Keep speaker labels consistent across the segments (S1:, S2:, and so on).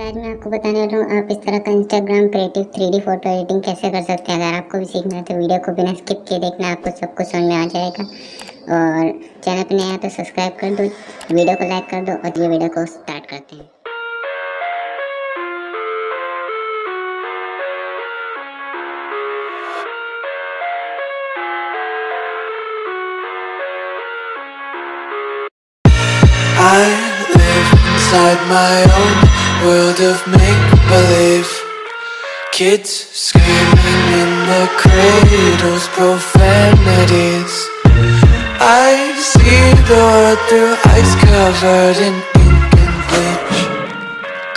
S1: आज मैं आपको बताने वाला हूँ आप इस तरह का Instagram creative 3D photo editing कैसे कर सकते हैं। अगर आपको भी सीखना है तो वीडियो को बिना स्किप किए देखना, आपको सब कुछ समझ में आ जाएगा। और चैनल पे नया तो सब्सक्राइब कर दो, वीडियो को लाइक कर दो और ये वीडियो को स्टार्ट करते हैं।
S2: I live inside my own world of make-believe. Kids screaming in their cradles, profanities. I see the world through ice covered in ink and bleach.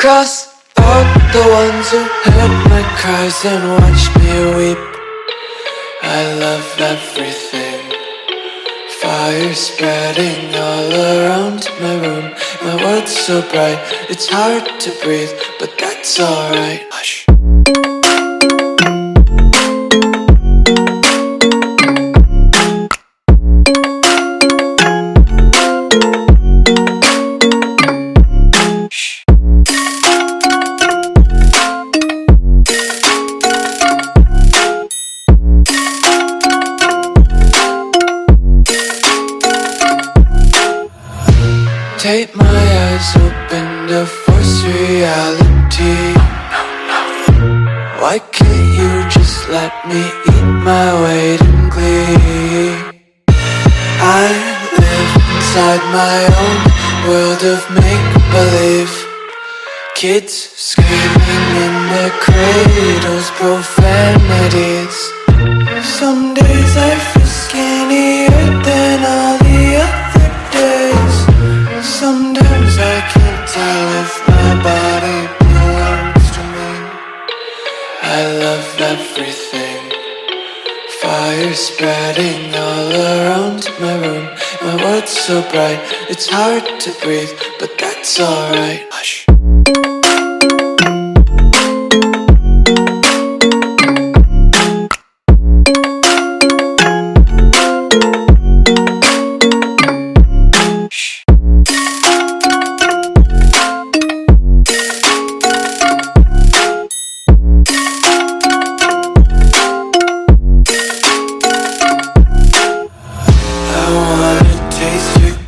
S2: Cross out the ones who heard my cries and watched me weep. I love everything. Fire spreading all around my room. My world's so bright, it's hard to breathe, but that's alright. Hush. Tape my eyes open to force reality. Why can't you just let me eat my weight in glee? I live inside my own world of make-believe. Kids screaming in their cradles, profanities. Some days I feel skinnier than all the other days. Sometimes I can't tell if my body belongs to me. I love everything. Fire spreading all around my room. My world's so bright, it's hard to breathe, but that's alright. Hush.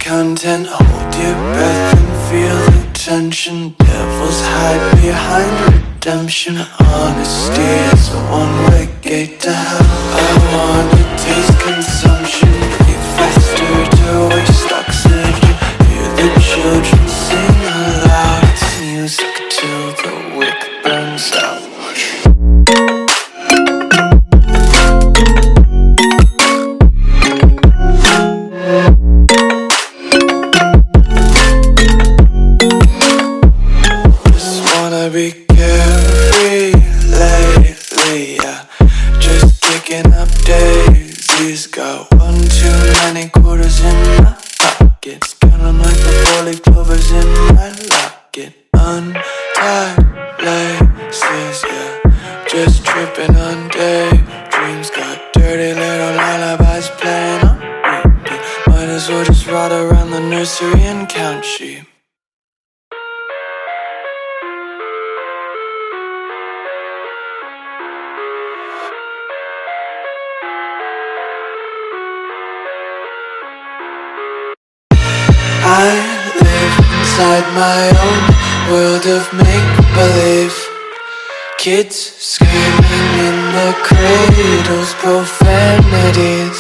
S2: Content, hold your breath and feel the tension. Devils hide behind redemption. Honesty is a one-way gate to hell. I wanna taste consumption. Breathe faster to waste oxygen. Hear the children sing aloud. It's music till the wick burns out. Be carefree lately, yeah. Just kicking up daisies. Got one too many quarters in my pockets. Counting like the 4-leaf clovers in my locket. Untied laces, yeah. Just tripping on daydreams. Got dirty little lullabies playing on repeat. Might as well just ride around the nursery and count sheep. I live inside my own world of make-believe. Kids screaming in their cradles, profanities.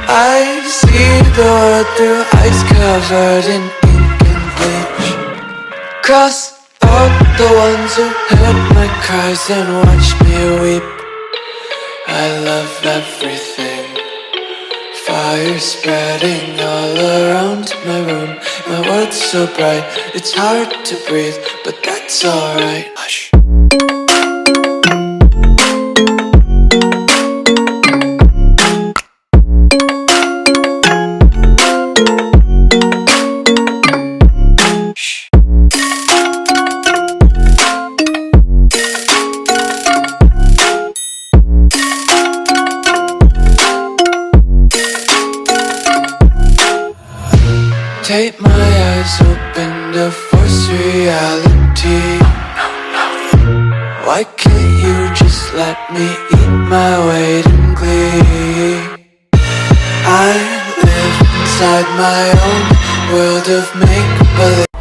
S2: I see the world through ice covered in ink and bleach. Cross out the ones who heard my cries and watched me weep. I love everything. Fire spreading all around my room. My world's so bright, it's hard to breathe, but that's alright. Hush. Tape my eyes open to force reality. Why can't you just let me eat my weight in glee? I live inside my own world of make-believe.